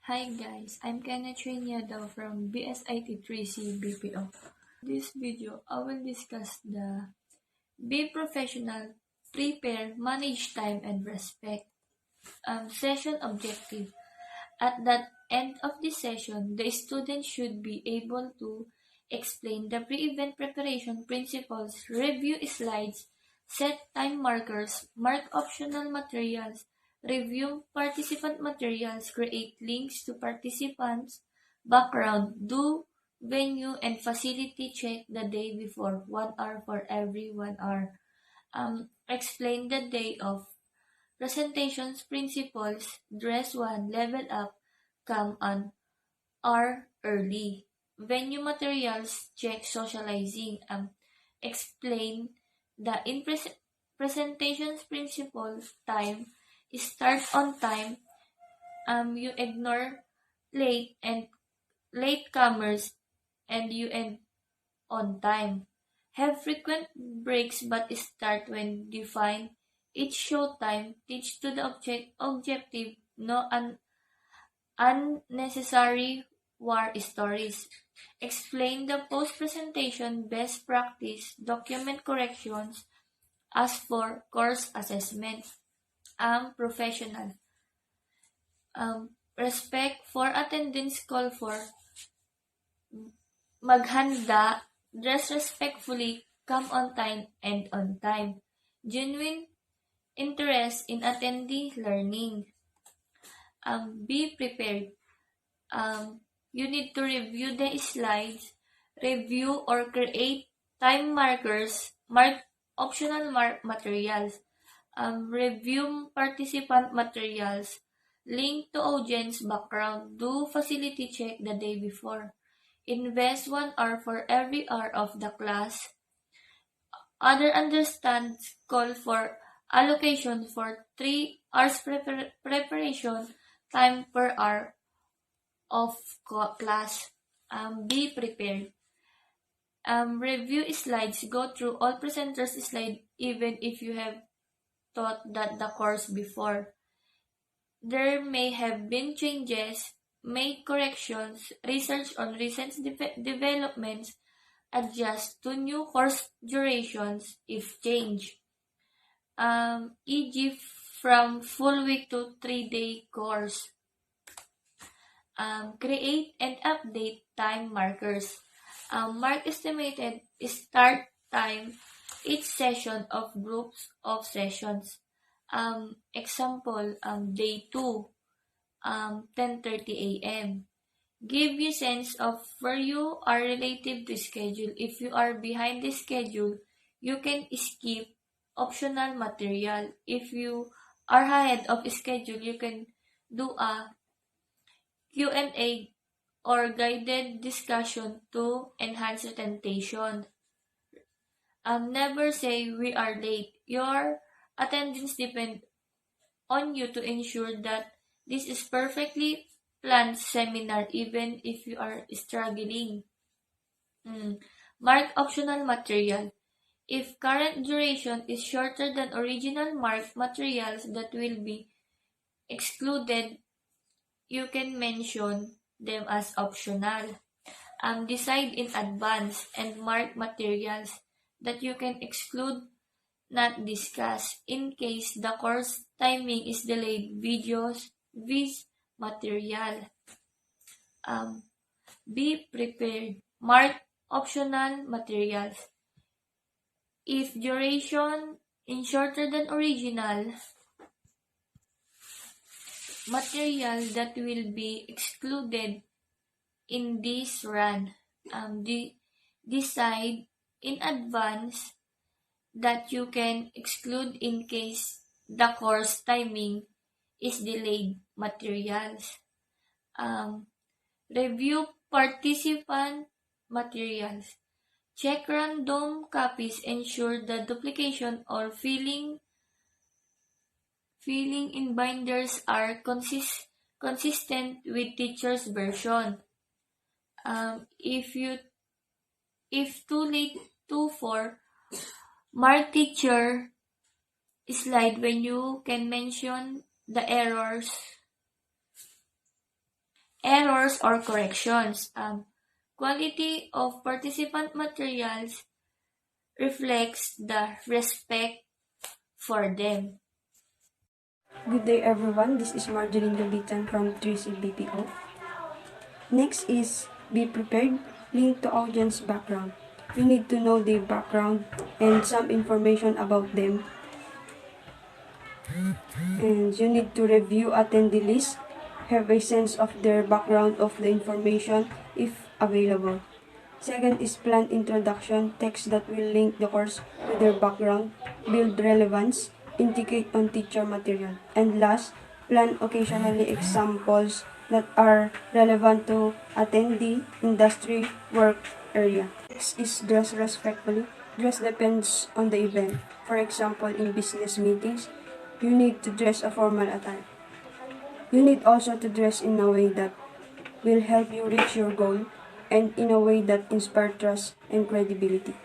Hi guys, I'm Kenneth Trinidad from BSIT3C BPO. This video, I will discuss the Be Professional, Prepare, Manage Time and Respect. Session objective. At the end of the session, the student should be able to explain the pre-event preparation principles, review slides, set time markers, mark optional materials, review participant materials, create links to participants' background, do venue and facility check the day before, 1 hour for every 1 hour. Explain the day of presentations principles, dress one, level up, come an hour early. Venue materials, check socializing. Explain the presentations principles, time, start on time. You ignore late and latecomers and you end on time. Have frequent breaks but start when defined. Each show time, teach to the objective, no unnecessary war stories. Explain the post-presentation best practice, document corrections, ask for course assessment. Professional. Respect for attendance call for maghanda, dress respectfully, come on time and on time. Genuine interest in attendee learning. Be prepared. You need to review the slides, review or create time markers, mark optional materials, review participant materials, link to audience background, do facility check the day before, invest 1 hour for every hour of the class. Other understands call for allocation for 3 hours preparation time per hour of class. Be prepared. Review slides. Go through all presenters' slides even if you have taught that the course before. There may have been changes, make corrections, research on recent developments, adjust to new course durations if change. E.g. from full week to 3-day course. Create and update time markers. Mark estimated start time each session of groups of sessions. Example, day 2, 10:30 a.m. Give you sense of where you are relative to schedule. If you are behind the schedule, you can skip optional material. If you are ahead of schedule, you can do a Q&A or guided discussion to enhance retention. Never say we are late. Your attendance depends on you to ensure that this is perfectly planned seminar even if you are struggling. Mark optional material. If current duration is shorter than original marked materials that will be excluded, you can mention them as optional. Decide in advance and mark materials that you can exclude, not discuss. In case the course timing is delayed, videos, vis material. Be prepared. Mark optional materials. If duration is shorter than original, material that will be excluded in this run. Decide in advance that you can exclude in case the course timing is delayed materials. Review participant materials. Check random copies, ensure the duplication or filling in binders are consistent with teacher's version. If too late to for mark teacher slide when you can mention the errors. errors or corrections. Quality of participant materials reflects the respect for them. Good day everyone, this is Marjorie Gabitan from 3C BPO. Next is be prepared, link to audience background. You need to know their background and some information about them. And you need to review attendee list, have a sense of their background of the information if available. Second is plan introduction, text that will link the course with their background, build relevance, indicate on teacher material. And last, plan occasionally examples that are relevant to attendee, industry, work area. Next is dress respectfully. Dress depends on the event. For example, in business meetings, you need to dress a formal attire. You need also to dress in a way that will help you reach your goal and in a way that inspires trust and credibility.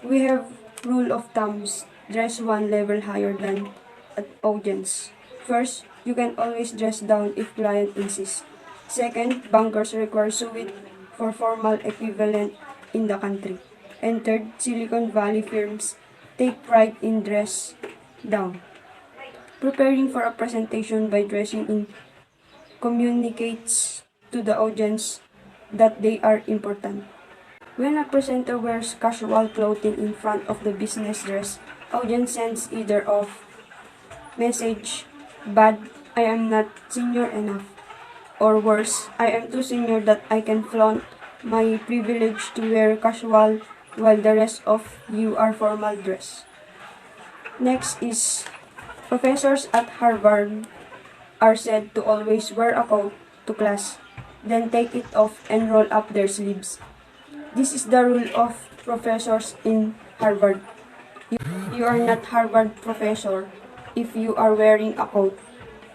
We have rule of thumbs, dress one level higher than an audience. First, you can always dress down if client insists. Second, bankers require suit for formal equivalent in the country. And third, Silicon Valley firms take pride in dress down. Preparing for a presentation by dressing in communicates to the audience that they are important. When a presenter wears casual clothing in front of the business dress, audience sends either off message, bad, I am not senior enough, or worse, I am too senior that I can flaunt my privilege to wear casual while the rest of you are formal dress. Next is professors at Harvard are said to always wear a coat to class, then take it off and roll up their sleeves. This is the rule of professors in Harvard. You are not Harvard professor if you are wearing a coat,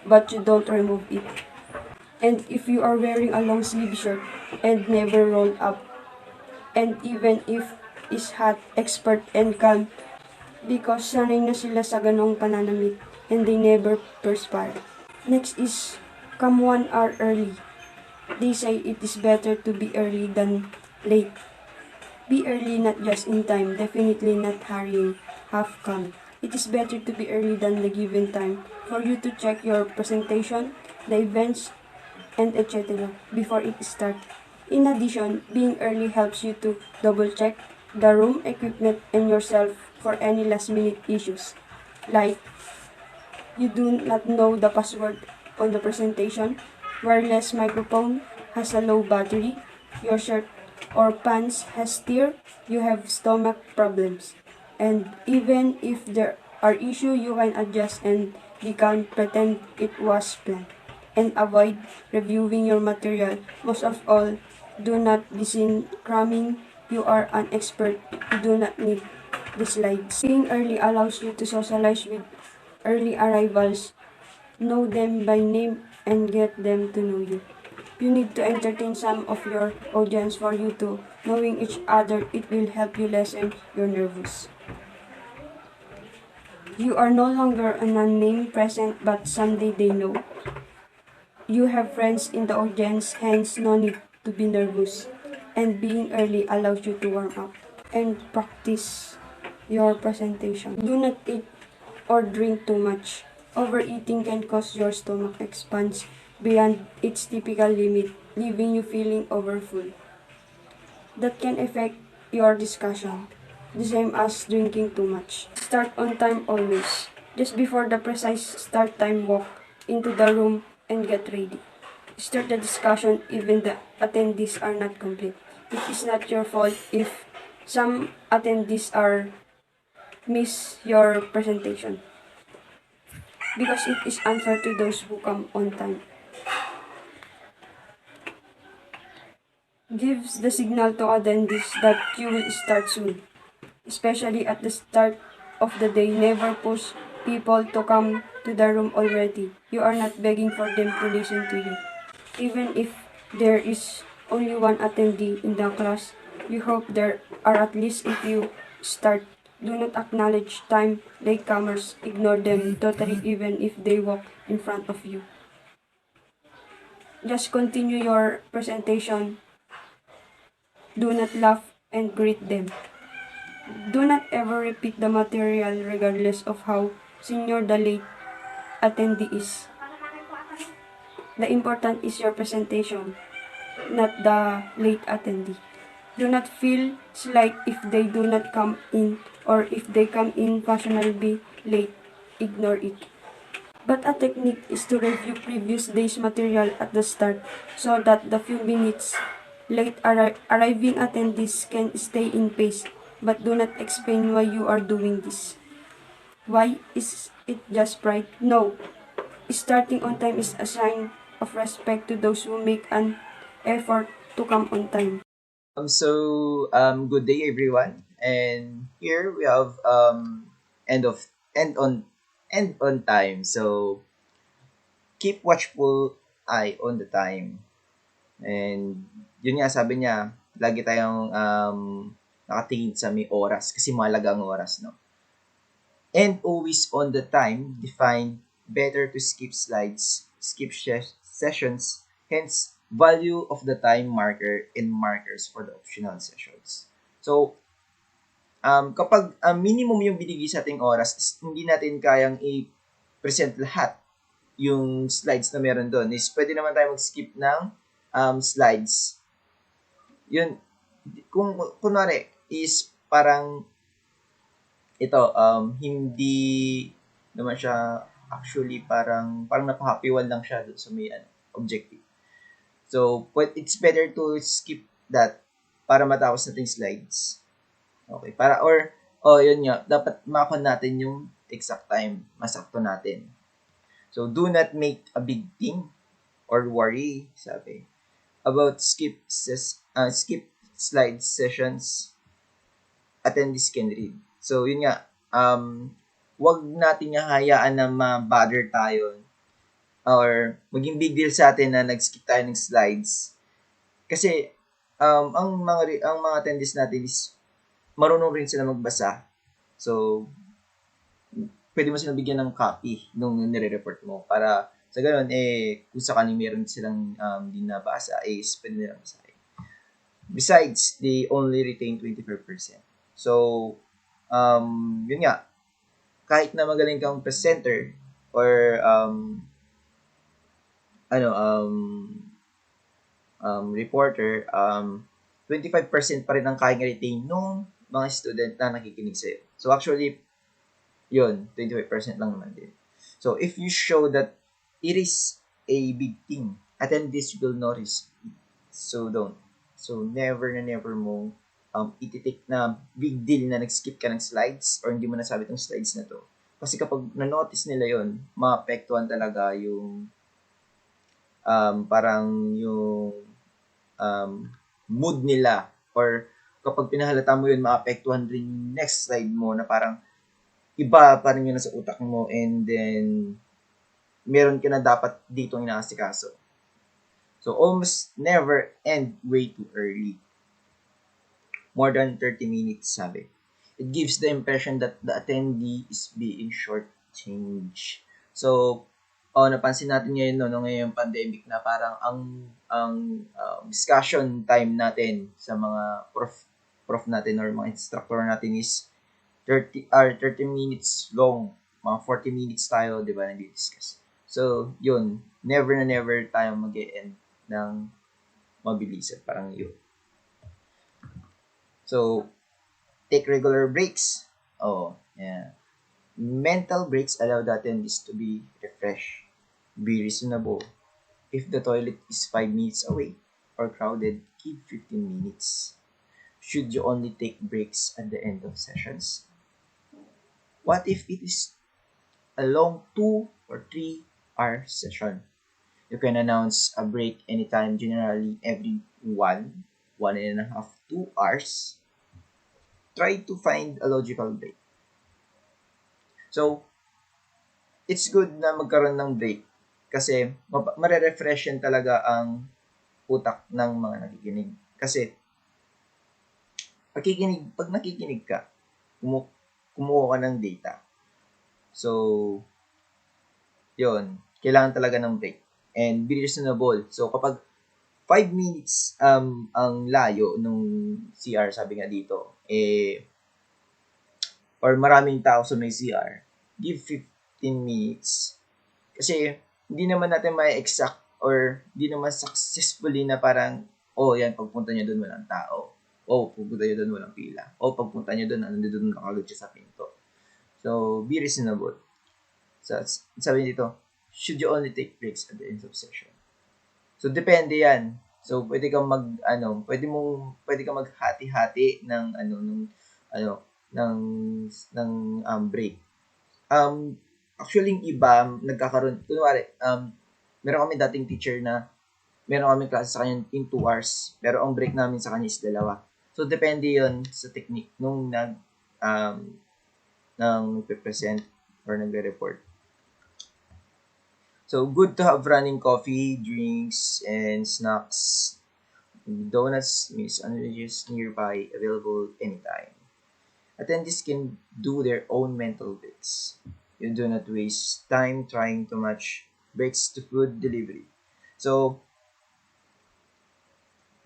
but you don't remove it. And if you are wearing a long sleeve shirt and never rolled up, and even if is hot, expert, and calm, because sanay na sila sa ganong pananamit and they never perspire. Next is come 1 hour early. They say it is better to be early than late. Be early, not just in time, definitely not hurrying, half calm. It is better to be early than the given time for you to check your presentation, the events, and etc. before it starts. In addition, being early helps you to double check the room, equipment, and yourself for any last minute issues. Like, you do not know the password on the presentation, wireless microphone has a low battery, your shirt or pants has tear, you have stomach problems. And even if there are issues, you can adjust and you can pretend it was planned. And avoid reviewing your material. Most of all, do not listen cramming. You are an expert. You do not need the slides. Being early allows you to socialize with early arrivals, know them by name, and get them to know you. You need to entertain some of your audience for you to knowing each other. It will help you lessen your nervous. You are no longer an unnamed present, but someday they know. You have friends in the audience, hence no need to be nervous. And being early allows you to warm up and practice your presentation. Do not eat or drink too much. Overeating can cause your stomach expands beyond its typical limit, leaving you feeling overfull. That can affect your discussion, the same as drinking too much. Start on time always. Just before the precise start time, walk into the room and get ready. Start the discussion even the attendees are not complete. It is not your fault if some attendees are miss your presentation, because it is unfair to those who come on time. Gives the signal to attendees that you will start soon, especially at the start of the day. Never push people to come to the room already. You are not begging for them to listen to you. Even if there is only one attendee in the class, you hope there are at least if you start. Do not acknowledge time latecomers. Ignore them totally even if they walk in front of you. just continue your presentation. Do not laugh and greet them. Do not ever repeat the material regardless of how senior the late attendee is. The important is your presentation, not the late attendee. Do not feel slight if they do not come in or if they come in fashionably late. Ignore it. But a technique is to review previous day's material at the start so that the few minutes late arriving attendees can stay in pace, but do not explain why you are doing this. Why is it just pride? No. Starting on time is a sign of respect to those who make an effort to come on time. Good day everyone. And here we have end of end on time. So keep watchful eye on the time. And yun nga sabi niya, lagi tayong nakatingin sa may oras kasi mahalaga ang oras, no? And always on the time, define better to skip slides, skip sessions, hence value of the time marker and markers for the optional sessions. So, kapag minimum yung binigay sa ating oras, hindi natin kayang i-present lahat yung slides na meron doon. Is pwede naman tayo mag-skip ng slides. Yun, kung kunwari is parang ito, hindi naman siya actually parang napahappy wall lang siya doon sa may objective. So, it's better to skip that para matapos natin slides. Okay, yun nga, dapat makon natin yung exact time, masakto natin. So, do not make a big thing or worry, sabi, about skip slide sessions attendees can read. So, yun nga, wag natin yung hayaan na ma-bother tayo or maging big deal sa atin na nag-skip tayo ng slides. Kasi, ang mga attendees natin is marunong rin sila magbasa. So, pwede mo silang bigyan ng copy nung nire-report mo para sa ganun, kung sakaling meron silang di nabasa, pwede nilang basahin. Besides, they only retain 25%. So, yun nga, kahit na magaling kang presenter or reporter, 25% pa rin ang kayang retain nung mga student na nakikinig sa'yo. So actually, yun, 25% lang naman din. So if you show that it is a big thing, attendees will notice. So don't. So never mo ititik na big deal na nag-skip ka ng slides or hindi mo nasabi tong slides na to. Kasi kapag na-notice nila yon, maapektuhan talaga yung parang yung mood nila or kapag pinahalata mo yun, maapektuhan rin yung next slide mo na parang iba pa rin yun sa utak mo and then meron ka na dapat ditong inaasikaso. So, almost never end way too early. More than 30 minutes, sabi. It gives the impression that the attendee is being shortchanged. So, napansin natin ngayon no ngayong pandemic na parang ang discussion time natin sa mga prof natin or mga instructor natin is 30 minutes long. Mga 40 minutes tayo, 'di ba, nagdi-discuss. So, yun, never tayo mag-e-end ng mabilis at parang yun. So, take regular breaks. Yeah. Mental breaks allow the attendees to be refreshed. Be reasonable. If the toilet is 5 minutes away or crowded, give 15 minutes. Should you only take breaks at the end of sessions? What if it is a long 2 or 3 hour session? You can announce a break anytime, generally every 1.5, 2 hours. Try to find a logical break. So, it's good na magkaroon ng break kasi mare-refresh yan talaga ang utak ng mga nakikinig. Kasi, pag nakikinig ka, kumuha ka ng data. So, yun, kailangan talaga ng break. and be reasonable. So, kapag 5 minutes ang layo nung CR, sabi nga dito, or maraming tao sa may CR, give 15 minutes. Kasi, hindi naman natin may exact or hindi naman successfully na parang, yan, pagpunta niya doon walang tao. Pagpunta niya doon walang pila. Pagpunta niya doon, doon nakagod siya sa pinto. So, be reasonable. So, sabi dito, should you only take breaks at the end of session? So, depende yan. So, pwede kang pwede kang maghati-hati ng break. Actually, yung iba, nagkakaroon, kunwari, meron kami dating teacher na meron kami klase sa kanya in 2 hours, pero ang break namin sa kanya is 2. So, depende yon sa technique nung nagpe-present or nagre-report. So, good to have running coffee, drinks, and snacks, donuts, sandwiches nearby, available anytime. Attendees can do their own mental breaks. You do not waste time trying to match breaks to food delivery. So,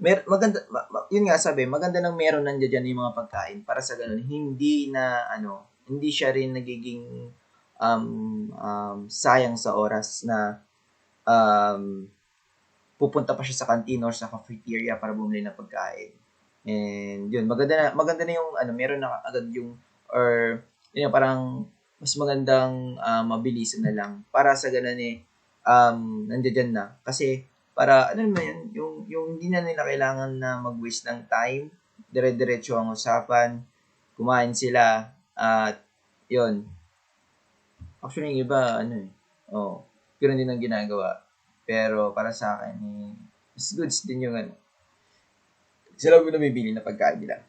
maganda, yun nga sabi, maganda nang meron nandiyan yung mga pagkain para sa ganun, hindi siya rin nagiging sayang sa oras na pupunta pa siya sa canteen or sa cafeteria para bumili ng pagkain. And yun, maganda na yung meron na agad yung, or yun, parang mas magandang mabilisan na lang para sa ganun nandiyan na. Kasi para yung hindi na nila kailangan na mag-waste ng time, dire-diretso ang usapan, kumain sila, at yun. Actually, yung iba, ganoon din ang ginagawa. Pero para sa akin, mas goods din yung sila mo namibili na pagkain nila.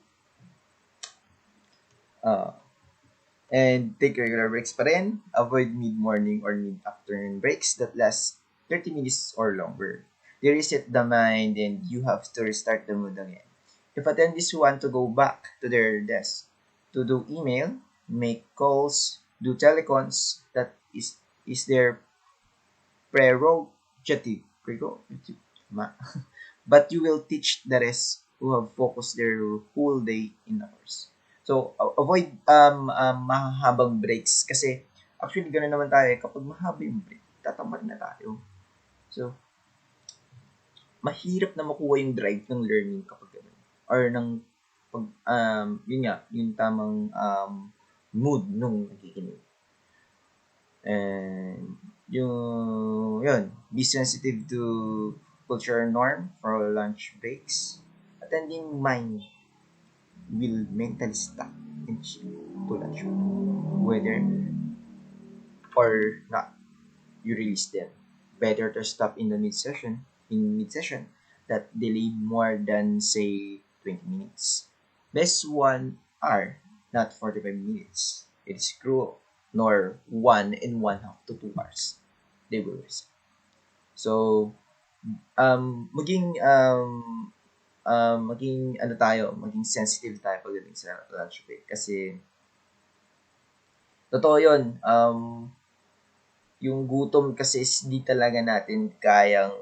And take regular breaks pa rin. Avoid mid-morning or mid-afternoon breaks that last 30 minutes or longer. They reset the mind and you have to restart the mood again. If attendees want to go back to their desk to do email, make calls, do telecons, that is their prerogative. But you will teach the rest who have focused their whole day in hours. So, avoid mahabang breaks kasi actually ganoon naman tayo kapag mahaba yung break, tatamad na tayo. So, mahirap na makuha yung drive ng learning kapag ganoon. Or yun nga, yung tamang mood nung nakikinig. And yun, be sensitive to cultural norm for lunch breaks. Attending mind will mentally stuck and shift to lunch, whether or not you release them. Better to stop in mid-session that delay more than say 20 minutes. Best 1 hour, not 45 minutes. It is cruel, nor 1.5 to 2 hours. They will reset. So, maging maging sensitive tayo pagdating sa lunch break kasi totoo yun, yung gutom kasi hindi talaga natin kayang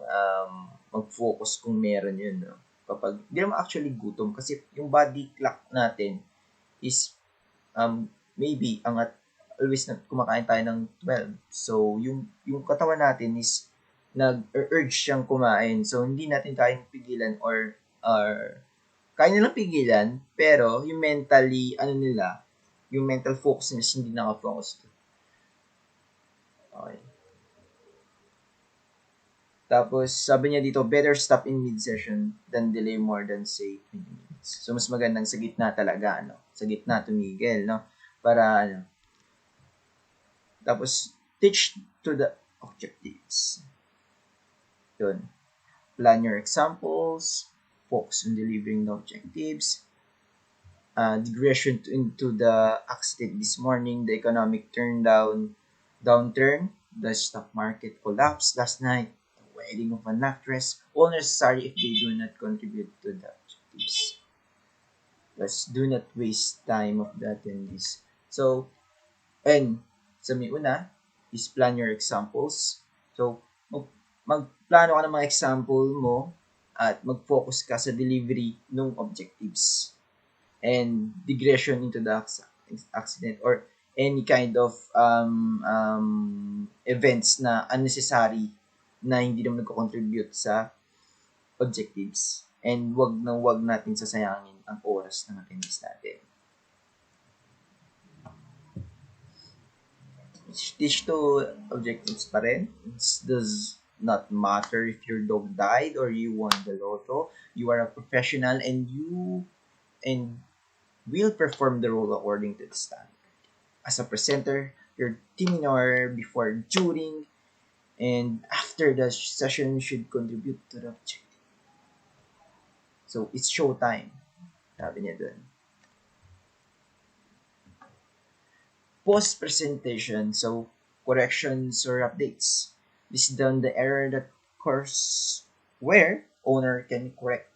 mag-focus kung meron yun, no? Kapag hindi naman actually gutom kasi yung body clock natin is maybe always na kumakain tayo ng 12. So yung katawan natin is nag-urge siyang kumain. So hindi natin kayang pigilan or kaya nilang pigilan, pero yung mentally yung mental focus nila hindi naka-focus. Okay. Tapos, sabi niya dito, better stop in mid-session than delay more than, say, 20 minutes. So, mas magandang sa gitna talaga, Sa gitna tumigil, Para, Tapos, teach to the objectives. Yun. Plan your examples, focus on delivering the objectives, digression into the accident this morning, the economic downturn, the stock market collapse last night, the wedding of an actress, all necessary if they do not contribute to the objectives. Let's do not waste time of the attendees. So, and sa may una is plan your examples. So, magplano ka ng mga example mo at mag-focus ka sa delivery ng objectives and digression into the accident or any kind of events na unnecessary na hindi naman nagko-contribute sa objectives. And wag natin sasayangin ang oras ng attendees natin. Teach to objectives pa rin. It does not matter if your dog died or you won the lotto. You are a professional and you will perform the role according to the standard. As a presenter, your team member before, during, and after the session should contribute to the objective. So, it's showtime. Sabi niya dun. Post-presentation, so corrections or updates. List down the error that occurs where owner can correct.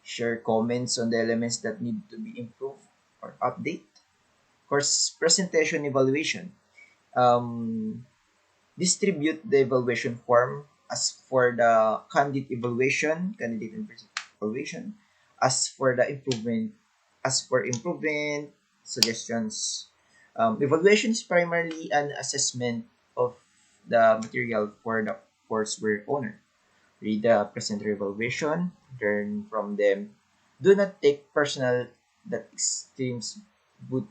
Share comments on the elements that need to be improved or update. Course presentation evaluation. Distribute the evaluation form as for the candidate evaluation, as for improvement suggestions. Evaluation is primarily an assessment of the material for the courseware owner. Read the presenter evaluation, learn from them. Do not take personal that extremes both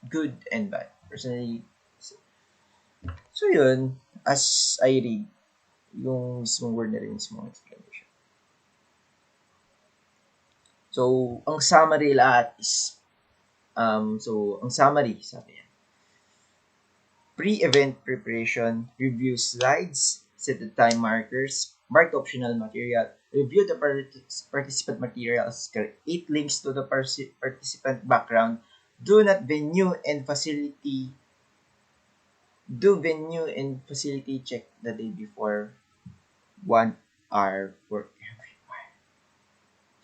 good and bad. Personally, so yun, as I read, yung mismong word na rin, mismong explanation. So, ang summary lahat is ang summary, sabi niya. Pre-event preparation, review slides, set the time markers, mark optional material, review the participant materials, create links to the participant background, do venue and facility check the day before, 1 hour for everyone.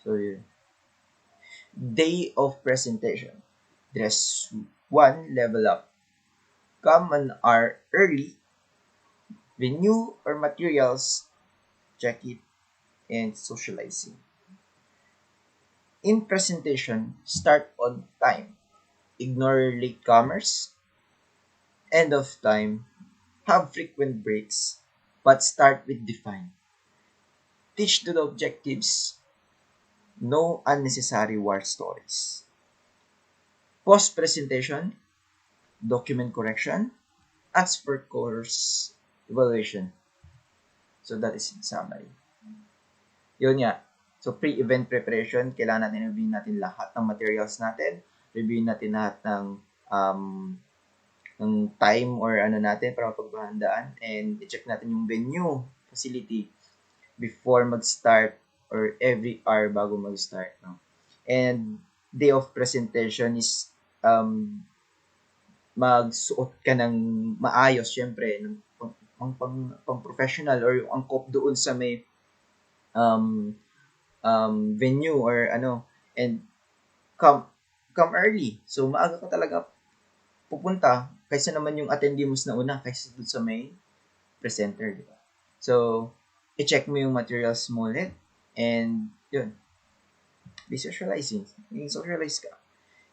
So, yun. Day of presentation. Dress 1, level up. Come an hour early. Venue or materials, check it, and socializing. In presentation, start on time. Ignore latecomers. End of time. Have frequent breaks, but start with define. Teach to the objectives. No unnecessary war stories. Post-presentation, document correction, ask for course evaluation. So that is in summary. Yun nga. So pre-event preparation, kailangan natin review natin lahat ng materials natin, review natin lahat ng time or natin para mapagpahandaan, and i-check natin yung venue, facility before mag-start or every hour bago mag-start. No? And day of presentation is magsuot ka ng maayos, syempre, ng pang professional or yung angkop doon sa may venue or and come early. So maaga ka talaga pupunta kaysa naman yung attendee mo na una kaysa doon sa may presenter, di ba? So i-check mo yung materials mo ulit and yun. Visualizing. Socialize ka.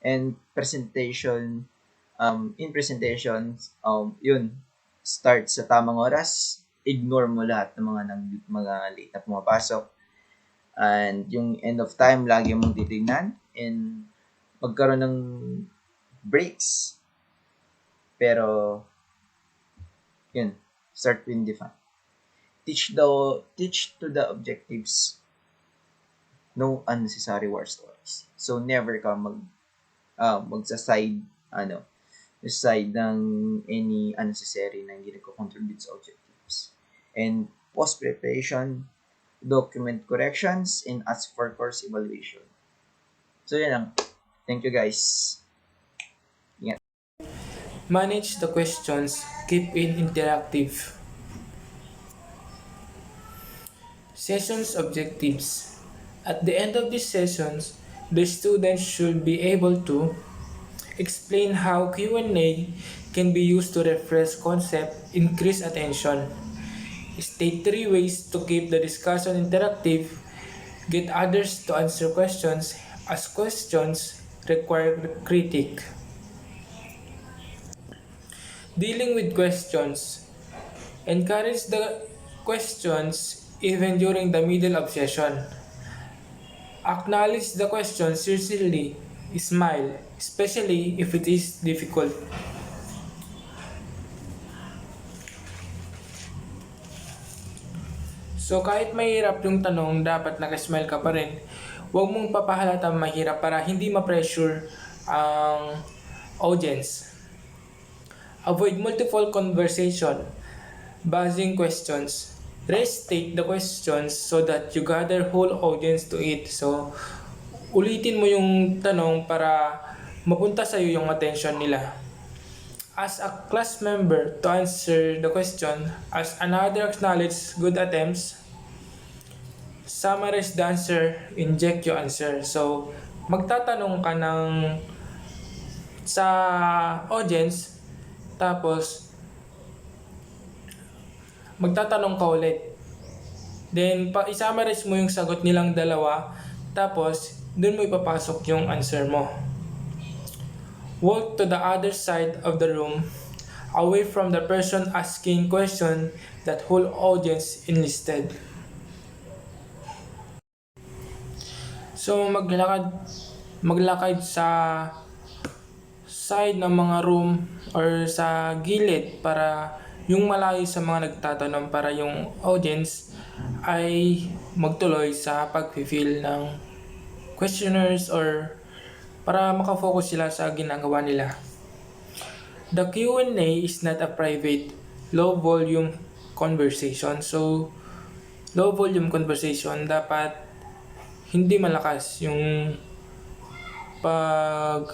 And presentation, in presentations, yun, start sa tamang oras, ignore mo lahat ng mga late na pumapasok. And yung end of time, lagi mong titignan and magkaroon ng breaks. Pero, yun, start with define. Teach to the objectives. No unnecessary war stories. So, never ka magsa-side, side ng any unnecessary na hindi nagko-contribute sa objectives. And post-preparation, document corrections, and ask for course evaluation. So, yan lang. Thank you, guys. Yeah. Manage the questions. Keep it interactive. Sessions objectives. At the end of these sessions, the students should be able to explain how Q&A can be used to refresh concept, increase attention, State 3 ways to keep the discussion interactive. Get others to answer questions, ask questions, require critique. Dealing with questions. Encourage the questions even during the middle of session. Acknowledge the question sincerely. Smile, especially if it is difficult. So kahit mahirap yung tanong, dapat nakasmile ka pa rin. Huwag mong papahalata mahirap para hindi ma-pressure ang audience. Avoid multiple conversation. Buzzing questions. Restate the questions so that you gather whole audience to it. So, ulitin mo yung tanong para mapunta sa'yo yung attention nila. Ask a class member to answer the question as another acknowledge good attempts. Summarize the answer, inject your answer. So, magtatanong ka sa audience, tapos magtatanong ka ulit. Then, i-summarize mo yung sagot nilang dalawa, tapos dun mo ipapasok yung answer mo. Walk to the other side of the room, away from the person asking question that whole audience enlisted. So maglakad sa side ng mga room or sa gilid para yung malayo sa mga nagtatanong, para yung audience ay magtuloy sa pag-fill ng questionnaires or para makafocus sila sa ginagawa nila. The Q&A is not a private, low-volume conversation. So, low-volume conversation, dapat hindi malakas yung pag-uusap.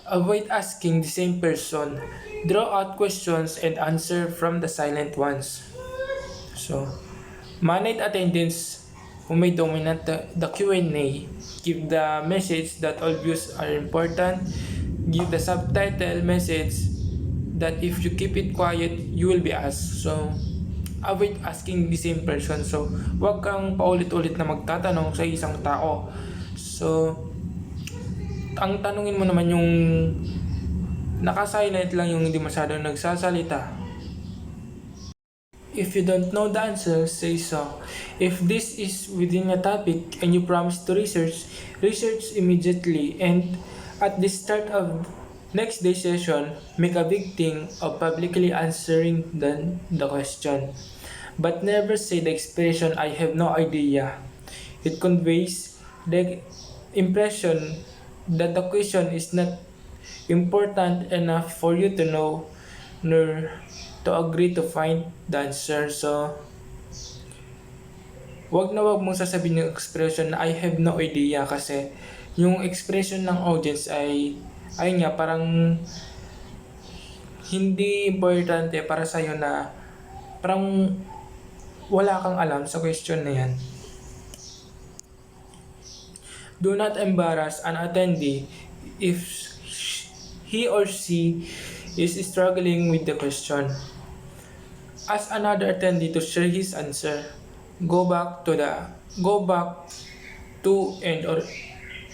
Avoid asking the same person. Draw out questions and answer from the silent ones. So, manage attendance who may dominate the Q&A. Give the message that all views are important. Give the subtitle message that if you keep it quiet, you will be asked. So, avoid asking the same person. So, huwag kang paulit-ulit na magtatanong sa isang tao. So, ang tanungin mo naman yung naka-silent lang, yung hindi masyadong nagsasalita. If you don't know the answer, say so. If this is within a topic and you promise to research immediately. And at the start of next day session, make a big thing of publicly answering the question. But never say the expression, I have no idea. It conveys the impression that the question is not important enough for you to know nor to agree to find the answer. So, wag mong sasabihin yung expression na I have no idea, kasi yung expression ng audience ay nga parang hindi importante para sa'yo, na parang wala kang alam sa question na yan. Do not embarrass an attendee if he or she is struggling with the question. Ask another attendee to share his answer. Go back to and or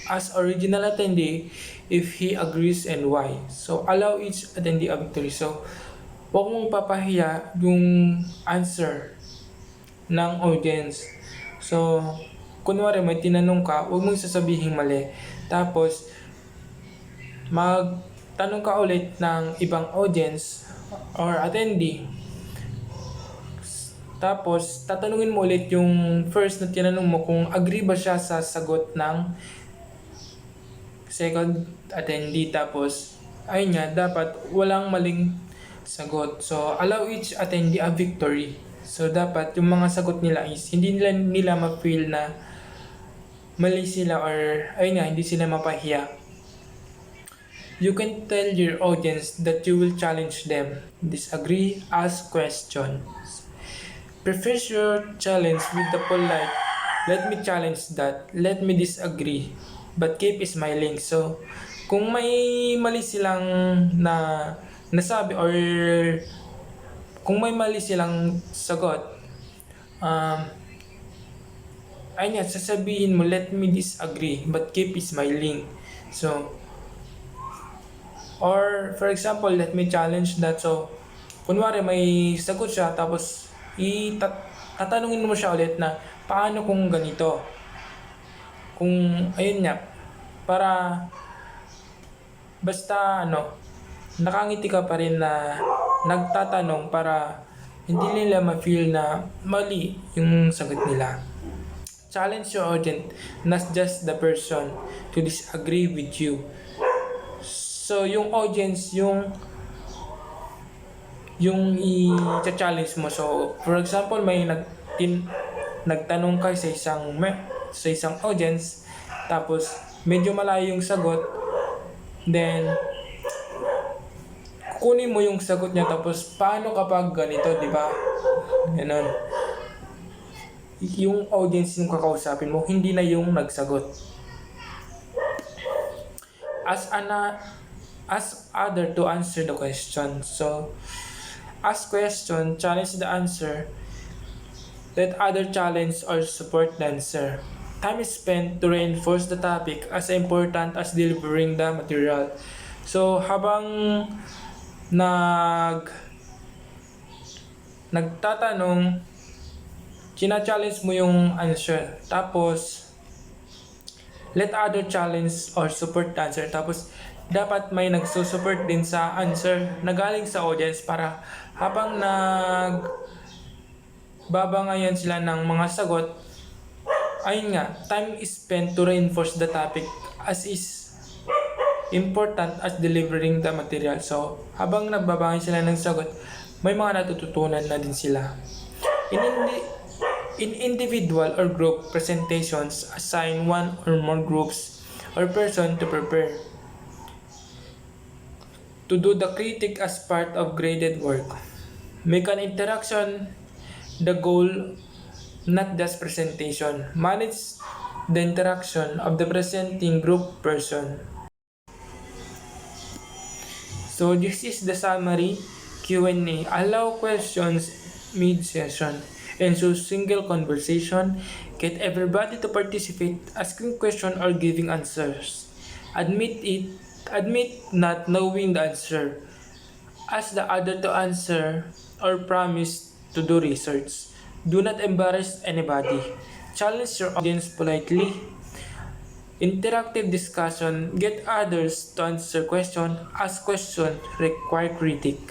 ask original attendee if he agrees and why. So, allow each attendee a victory. So, huwag mong papahiya yung answer ng audience. So, kunwari may tinanong ka, huwag mong sasabihin mali. Tapos, magtanong ka ulit ng ibang audience or attendee. Tapos, tatanungin mo ulit yung first na tinanong mo kung agree ba siya sa sagot ng second attendee. Tapos, ayun nga, dapat walang maling sagot. So, allow each attendee a victory. So, dapat yung mga sagot nila is hindi nila ma-feel na mali sila, or ayun nga, hindi sila mapahiya. You can tell your audience that you will challenge them. Disagree, ask questions. Preface your challenge with the polite, let me challenge that, let me disagree, but keep smiling. So, Kung may mali silang na nasabi or kung may mali silang sagot, um, ayun nga, sasabihin mo, let me disagree, but keep smiling. So, or for example, let me challenge that. So, kunwari may sagot siya, tapos tatanungin mo siya ulit na, paano kung ganito? Kung, ayun nga, para, basta nakangiti ka pa rin na nagtatanong para hindi nila ma-feel na mali yung sagot nila. Challenge your audience, not just the person to disagree with you. So, yung audience, yung i-challenge mo. So, for example, may nagtanong ka sa isang audience, tapos medyo malayo yung sagot, then kukunin mo yung sagot niya, tapos paano kapag ganito, di ba? Ganon. Yung audience yung kakausapin mo, hindi na yung nagsagot. Ask other to answer the question. So, ask question, challenge the answer, let other challenge or support the answer. Time is spent to reinforce the topic as important as delivering the material. So, habang nagtatanong, china-challenge mo yung answer. Tapos, let other challenge or support the answer. Tapos, dapat may nagsusupport din sa answer na galing sa audience para habang babangayan sila ng mga sagot, ayun nga, time is spent to reinforce the topic as is important as delivering the material. So, habang nagbabangayan sila ng sagot, may mga natututunan na din sila. In individual or group presentations, assign one or more groups or person to prepare to do the critique as part of graded work. Make an interaction the goal, not just presentation. Manage the interaction of the presenting group person. So this is the summary Q&A. Allow questions mid-session. Ensure single conversation. Get everybody to participate, asking questions or giving answers. Admit not knowing the answer. Ask the other to answer or promise to do research. Do not embarrass anybody. Challenge your audience politely. Interactive discussion. Get others to answer questions. Ask questions. Require critique.